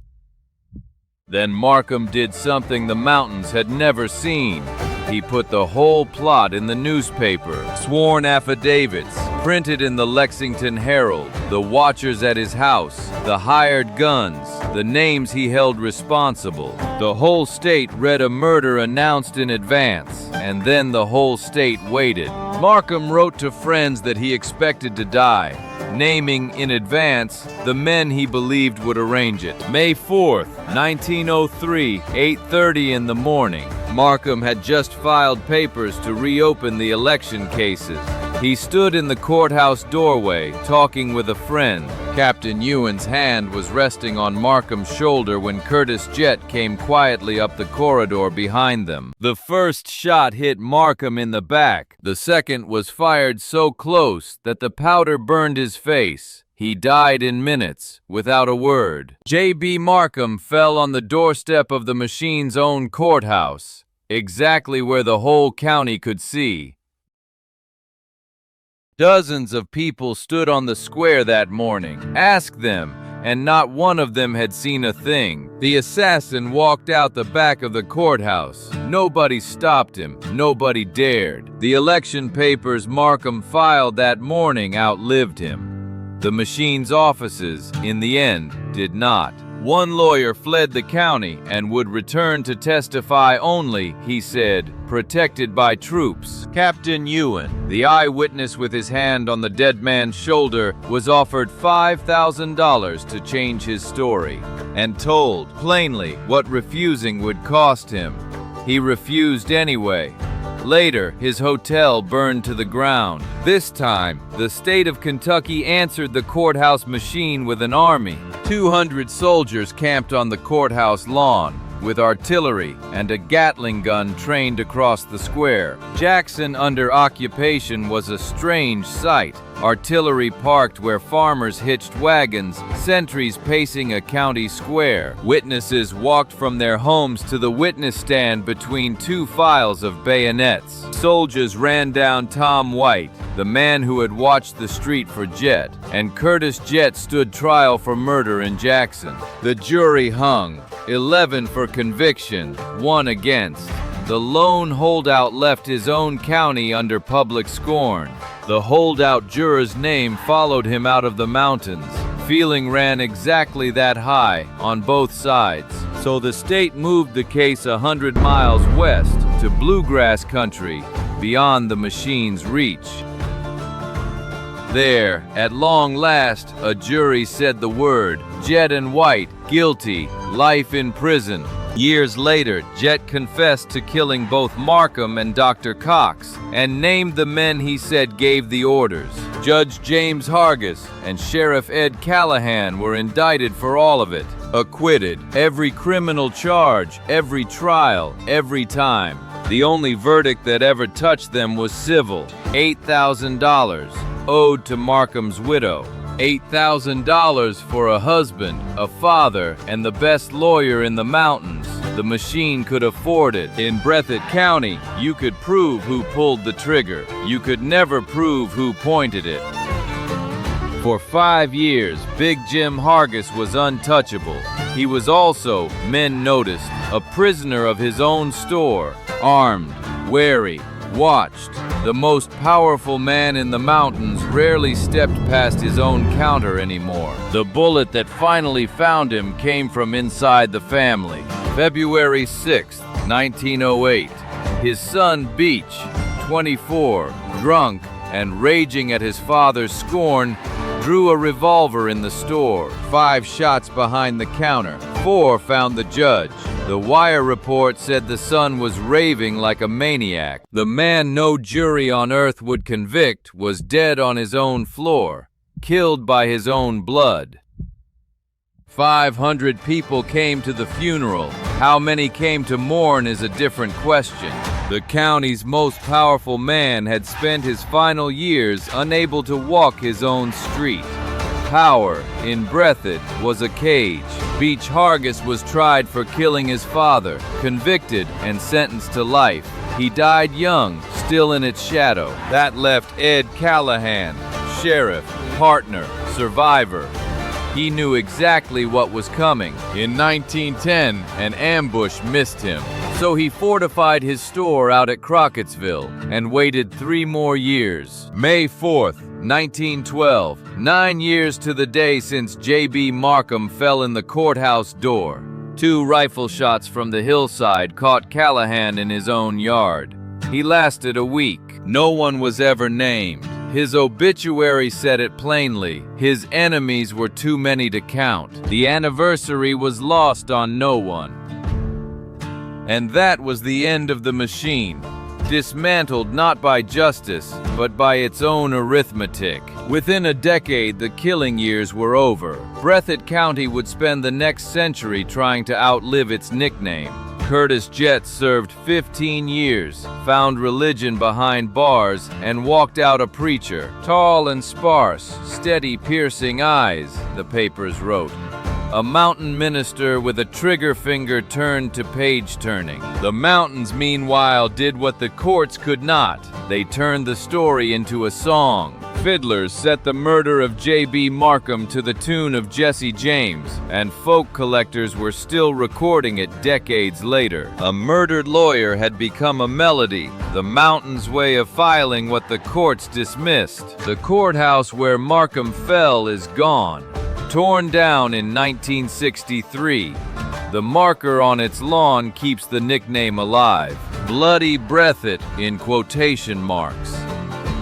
Then Markham did something the mountains had never seen. He put the whole plot in the newspaper. Sworn affidavits, printed in the Lexington Herald, the watchers at his house, the hired guns, the names he held responsible. The whole state read a murder announced in advance, and then the whole state waited. Markham wrote to friends that he expected to die, naming in advance the men he believed would arrange it. May 4th, 1903, 8:30 in the morning. Markham had just filed papers to reopen the election cases. He stood in the courthouse doorway, talking with a friend. Captain Ewan's hand was resting on Markham's shoulder when Curtis Jett came quietly up the corridor behind them. The first shot hit Markham in the back. The second was fired so close that the powder burned his face. He died in minutes, without a word. J.B. Markham fell on the doorstep of the machine's own courthouse, exactly where the whole county could see. Dozens of people stood on the square that morning. Ask them, and not one of them had seen a thing. The assassin walked out the back of the courthouse. Nobody stopped him. Nobody dared. The election papers Markham filed that morning outlived him. The machine's offices, in the end, did not. One lawyer fled the county and would return to testify only, he said, protected by troops. Captain Ewan, the eyewitness with his hand on the dead man's shoulder, was offered $5,000 to change his story, and told plainly what refusing would cost him. He refused anyway. Later, his hotel burned to the ground. This time, the state of Kentucky answered the courthouse machine with an army. 200 soldiers camped on the courthouse lawn, with artillery and a Gatling gun trained across the square. Jackson under occupation was a strange sight. Artillery parked where farmers hitched wagons, sentries pacing a county square. Witnesses walked from their homes to the witness stand between two files of bayonets. Soldiers ran down Tom White, the man who had watched the street for Jett, and Curtis Jett stood trial for murder in Jackson. The jury hung, 11 for conviction, 1 against. The lone holdout left his own county under public scorn. The holdout juror's name followed him out of the mountains. Feeling ran exactly that high on both sides. So the state moved the case 100 miles west to bluegrass country, beyond the machine's reach. There, at long last, a jury said the word, Jett and White, guilty, life in prison. Years later, Jett confessed to killing both Markham and Dr. Cox, and named the men he said gave the orders. Judge James Hargis and Sheriff Ed Callahan were indicted for all of it. Acquitted. Every criminal charge, every trial, every time. The only verdict that ever touched them was civil. $8,000 owed to Markham's widow. $8,000 for a husband, a father, and the best lawyer in the mountains. The machine could afford it. In Breathitt County, you could prove who pulled the trigger. You could never prove who pointed it. For 5 years, Big Jim Hargis was untouchable. He was also, men noticed, a prisoner of his own store, armed, wary, watched. The most powerful man in the mountains rarely stepped past his own counter anymore. The bullet that finally found him came from inside the family. February 6, 1908. His son Beach, 24, drunk and raging at his father's scorn, drew a revolver in the store. 5 shots behind the counter. 4 found the judge. The Wire report said the son was raving like a maniac. The man no jury on earth would convict was dead on his own floor, killed by his own blood. 500 people came to the funeral. How many came to mourn is a different question. The county's most powerful man had spent his final years unable to walk his own street. Power, in Breathitt, was a cage. Beach Hargis was tried for killing his father, convicted and sentenced to life. He died young, still in its shadow. That left Ed Callahan, sheriff, partner, survivor. He knew exactly what was coming. In 1910, an ambush missed him. So he fortified his store out at Crockettsville and waited 3 more years. May 4th, 1912, 9 years to the day since J.B. Markham fell in the courthouse door. 2 rifle shots from the hillside caught Callahan in his own yard. He lasted a week. No one was ever named. His obituary said it plainly. His enemies were too many to count. The anniversary was lost on no one. And that was the end of the machine. Dismantled not by justice, but by its own arithmetic. Within a decade, the killing years were over. Breathitt County would spend the next century trying to outlive its nickname. Curtis Jett served 15 years, found religion behind bars, and walked out a preacher. Tall and sparse, steady piercing eyes, the papers wrote. A mountain minister with a trigger finger turned to page turning. The mountains, meanwhile, did what the courts could not. They turned the story into a song. Fiddlers set the murder of J.B. Markham to the tune of Jesse James, and folk collectors were still recording it decades later. A murdered lawyer had become a melody, the mountain's way of filing what the courts dismissed. The courthouse where Markham fell is gone. Torn down in 1963, the marker on its lawn keeps the nickname alive. Bloody Breathitt in quotation marks.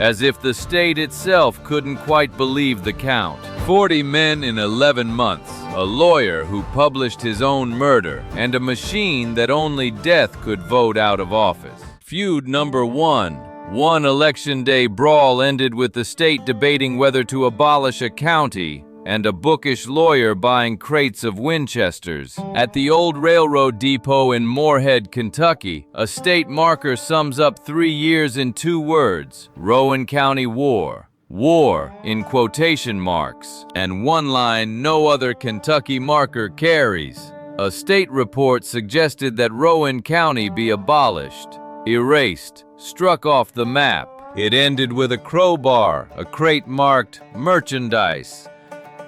As if the state itself couldn't quite believe the count. 40 men in 11 months, a lawyer who published his own murder, and a machine that only death could vote out of office. Feud number 1. One election day brawl ended with the state debating whether to abolish a county and a bookish lawyer buying crates of Winchesters. At the old railroad depot in Morehead, Kentucky, a state marker sums up 3 years in 2 words: Rowan County War. War in quotation marks. And one line no other Kentucky marker carries. A state report suggested that Rowan County be abolished, erased, struck off the map. It ended with a crowbar, a crate marked merchandise,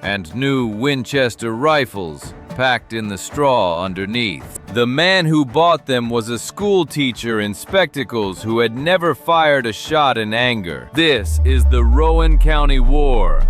and new Winchester rifles packed in the straw underneath. The man who bought them was a school teacher in spectacles who had never fired a shot in anger. This is the Rowan County War.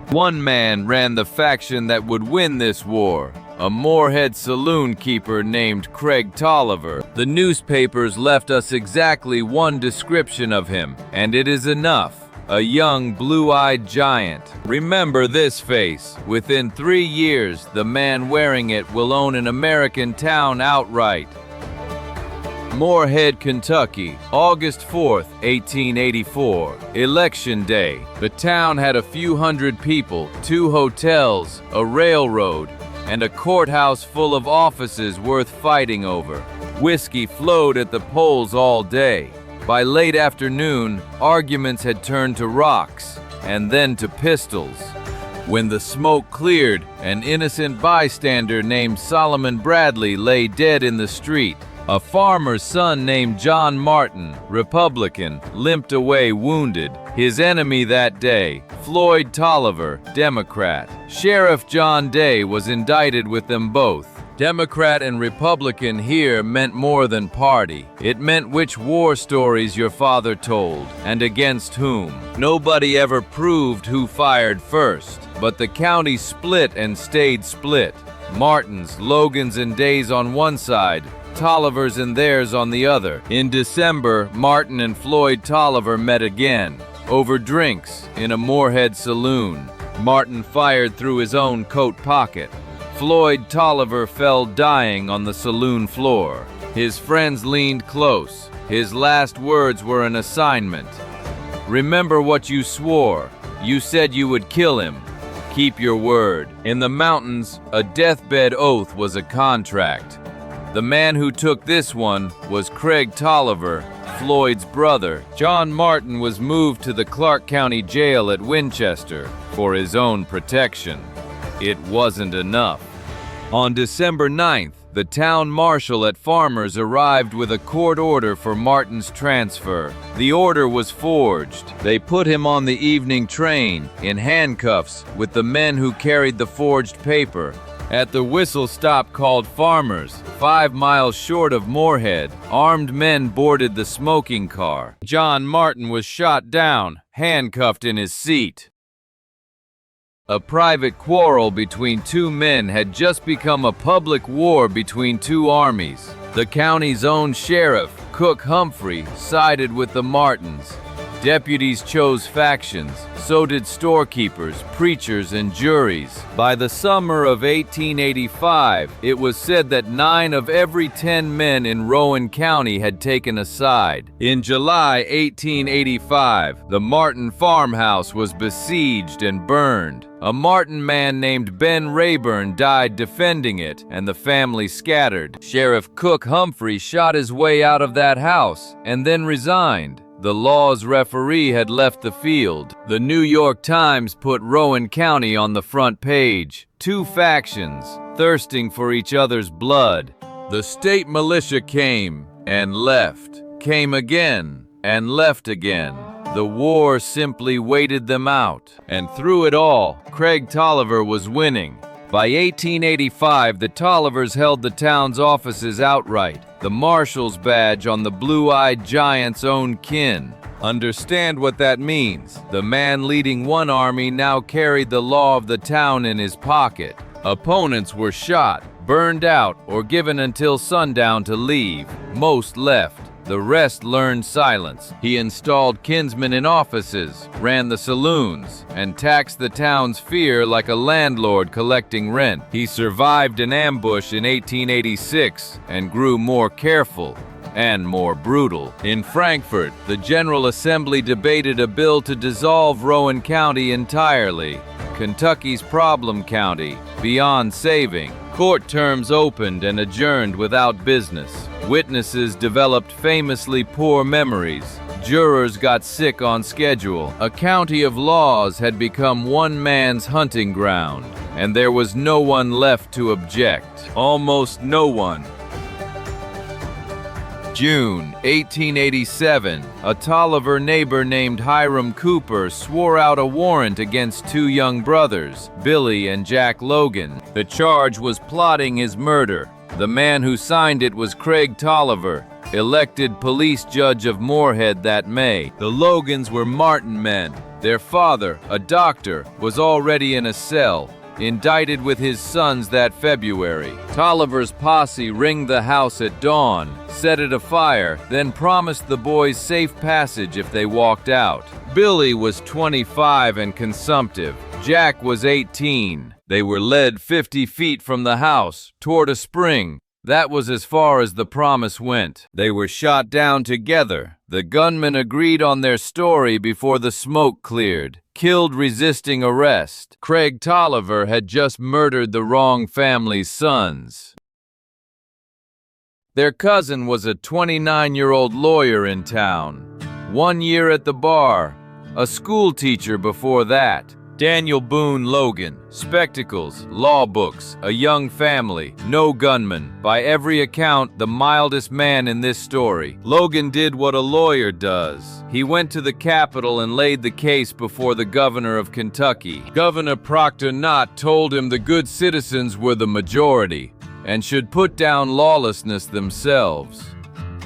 One man ran the faction that would win this war, a Morehead saloon keeper named Craig Tolliver. The newspapers left us exactly one description of him, and it is enough. A young, blue-eyed giant. Remember this face. Within 3 years, the man wearing it will own an American town outright. Morehead, Kentucky, August 4th, 1884. Election Day. The town had a few hundred people, 2 hotels, a railroad, and a courthouse full of offices worth fighting over. Whiskey flowed at the polls all day. By late afternoon, arguments had turned to rocks, and then to pistols. When the smoke cleared, an innocent bystander named Solomon Bradley lay dead in the street. A farmer's son named John Martin, Republican, limped away wounded. His enemy that day, Floyd Tolliver, Democrat. Sheriff John Day was indicted with them both. Democrat and Republican here meant more than party. It meant which war stories your father told, and against whom. Nobody ever proved who fired first, but the county split and stayed split. Martin's, Logan's, and Day's on one side, Tolliver's and theirs on the other. In December, Martin and Floyd Tolliver met again, over drinks, in a Morehead saloon. Martin fired through his own coat pocket. Floyd Tolliver fell dying on the saloon floor. His friends leaned close. His last words were an assignment. Remember what you swore. You said you would kill him. Keep your word. In the mountains, a deathbed oath was a contract. The man who took this one was Craig Tolliver, Floyd's brother. John Martin was moved to the Clark County Jail at Winchester for his own protection. It wasn't enough. On December 9th, the town marshal at Farmers arrived with a court order for Martin's transfer. The order was forged. They put him on the evening train, in handcuffs, with the men who carried the forged paper. At the whistle stop called Farmers, 5 miles short of Morehead, armed men boarded the smoking car. John Martin was shot down, handcuffed in his seat. A private quarrel between 2 men had just become a public war between 2 armies. The county's own sheriff, Cook Humphrey sided with the Martins. Deputies chose factions, so did storekeepers, preachers, and juries. By the summer of 1885, it was said that 9 of every 10 men in Rowan County had taken a side. In July 1885, the Martin farmhouse was besieged and burned. A Martin man named Ben Rayburn died defending it, and the family scattered. Sheriff Cook Humphrey shot his way out of that house and then resigned. The law's referee had left the field. The New York Times put Rowan County on the front page. 2 factions, thirsting for each other's blood. The state militia came and left, came again and left again. The war simply waited them out. And through it all, Craig Tolliver was winning. By 1885, the Tollivers held the town's offices outright, the marshal's badge on the blue-eyed giant's own kin. Understand what that means. The man leading one army now carried the law of the town in his pocket. Opponents were shot, burned out, or given until sundown to leave. Most left. The rest learned silence. He installed kinsmen in offices, ran the saloons, and taxed the town's fear like a landlord collecting rent. He survived an ambush in 1886 and grew more careful and more brutal. In Frankfort, the General Assembly debated a bill to dissolve Rowan County entirely, Kentucky's problem county, beyond saving. Court terms opened and adjourned without business. Witnesses developed famously poor memories. Jurors got sick on schedule. A county of laws had become one man's hunting ground, and there was no one left to object. Almost no one. June 1887, a Tolliver neighbor named Hiram Cooper swore out a warrant against 2 young brothers, Billy and Jack Logan. The charge was plotting his murder. The man who signed it was Craig Tolliver, elected police judge of Morehead that May. The Logans were Martin men. Their father, a doctor, was already in a cell, indicted with his sons that February. Tolliver's posse ringed the house at dawn, set it afire, then promised the boys safe passage if they walked out. Billy was 25 and consumptive. Jack was 18. They were led 50 feet from the house, toward a spring. That was as far as the promise went. They were shot down together. The gunmen agreed on their story before the smoke cleared. Killed resisting arrest. Craig Tolliver had just murdered the wrong family's sons. Their cousin was a 29-year-old lawyer in town. 1 year at the bar. A school teacher before that. Daniel Boone Logan, spectacles, law books, a young family, no gunman. By every account, the mildest man in this story. Logan did what a lawyer does. He went to the Capitol and laid the case before the governor of Kentucky. Governor Proctor Knott told him the good citizens were the majority and should put down lawlessness themselves.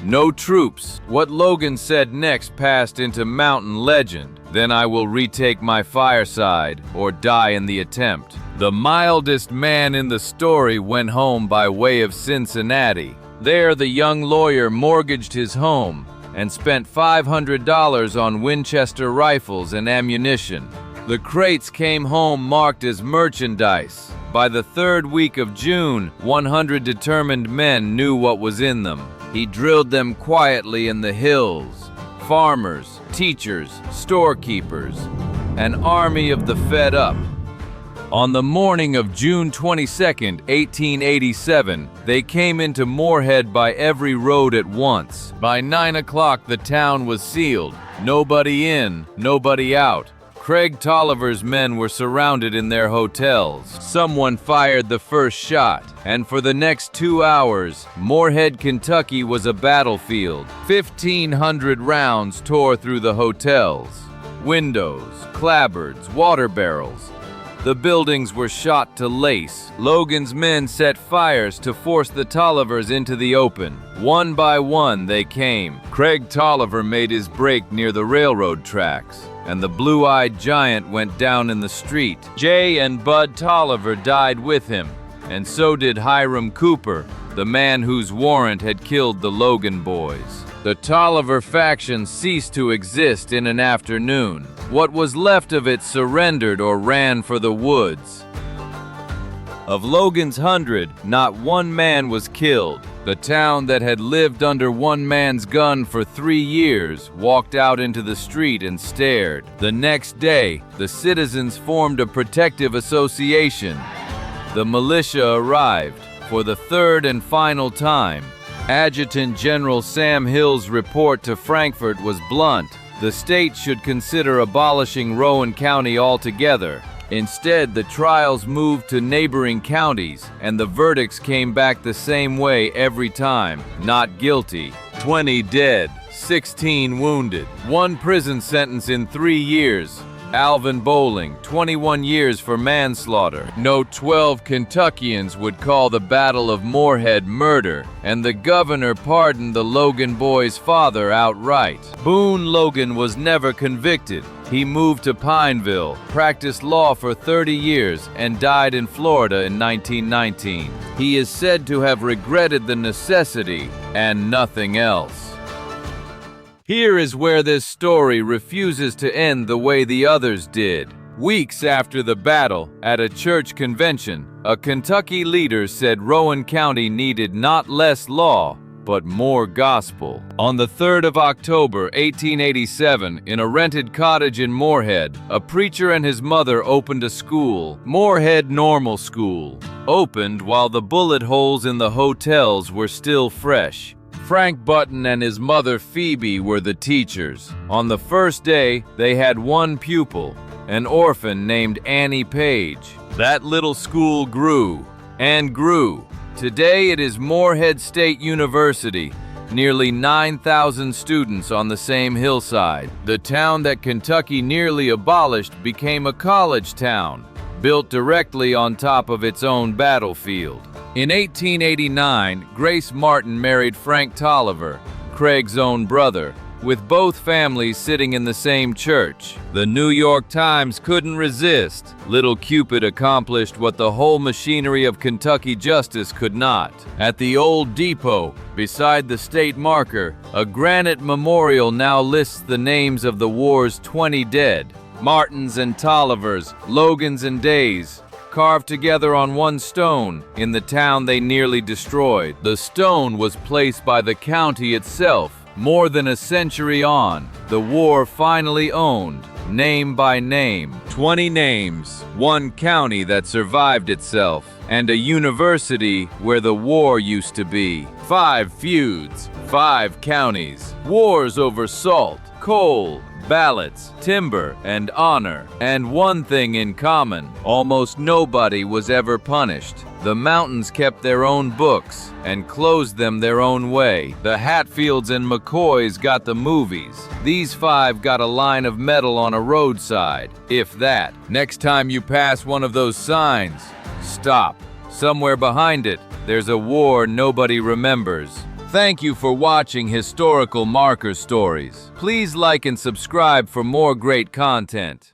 No troops. What Logan said next passed into mountain legend. Then I will retake my fireside or die in the attempt. The mildest man in the story went home by way of Cincinnati. There the young lawyer mortgaged his home and spent $500 on Winchester rifles and ammunition. The crates came home marked as merchandise. By the 3rd week of June, 100 determined men knew what was in them. He drilled them quietly in the hills. Farmers, teachers, storekeepers, an army of the fed up. On the morning of June 22, 1887, they came into Morehead by every road at once. By 9 o'clock, the town was sealed. Nobody in, nobody out. Craig Tolliver's men were surrounded in their hotels. Someone fired the first shot, and for the next 2 hours, Morehead, Kentucky was a battlefield. 1,500 rounds tore through the hotels. Windows, clapboards, water barrels. The buildings were shot to lace. Logan's men set fires to force the Tollivers into the open. One by one they came. Craig Tolliver made his break near the railroad tracks, and the blue-eyed giant went down in the street. Jay and Bud Tolliver died with him, and so did Hiram Cooper, the man whose warrant had killed the Logan boys. The Tolliver faction ceased to exist in an afternoon. What was left of it surrendered or ran for the woods. Of Logan's 100, not one man was killed. The town that had lived under one man's gun for 3 years walked out into the street and stared. The next day, the citizens formed a protective association. The militia arrived for the third and final time. Adjutant General Sam Hill's report to Frankfort was blunt. The state should consider abolishing Rowan County altogether. Instead, the trials moved to neighboring counties, and the verdicts came back the same way every time: not guilty. 20 dead, 16 wounded. One prison sentence in 3 years. Alvin Bowling, 21 years for manslaughter. No 12 Kentuckians would call the Battle of Morehead murder, and the governor pardoned the Logan boys' father outright. Boone Logan was never convicted. He moved to Pineville, practiced law for 30 years, and died in Florida in 1919. He is said to have regretted the necessity and nothing else. Here is where this story refuses to end the way the others did. Weeks after the battle, at a church convention, a Kentucky leader said Rowan County needed not less law, but more gospel. On the 3rd of October, 1887, in a rented cottage in Morehead, a preacher and his mother opened a school, Morehead Normal School. Opened while the bullet holes in the hotels were still fresh. Frank Button and his mother Phoebe were the teachers. On the first day, they had one pupil, an orphan named Annie Page. That little school grew and grew. Today it is Morehead State University, nearly 9,000 students on the same hillside. The town that Kentucky nearly abolished became a college town, built directly on top of its own battlefield. In 1889, Grace Martin married Frank Tolliver, Craig's own brother, with both families sitting in the same church. The New York Times couldn't resist. Little Cupid accomplished what the whole machinery of Kentucky justice could not. At the old depot, beside the state marker, a granite memorial now lists the names of the war's 20 dead. Martins and Tollivers, Logans and Days, carved together on one stone in the town they nearly destroyed. The stone was placed by the county itself. More than a century on, the war finally owned, name by name. 20 names, one county that survived itself, and a university where the war used to be. 5 feuds, 5 counties, wars over salt, coal, ballots, timber, and honor. And one thing in common: almost nobody was ever punished. The mountains kept their own books and closed them their own way. The Hatfields and McCoys got the movies. These 5 got a line of metal on a roadside, if that. Next time you pass one of those signs, stop. Somewhere behind it, there's a war nobody remembers. Thank you for watching Historical Marker Stories. Please like and subscribe for more great content.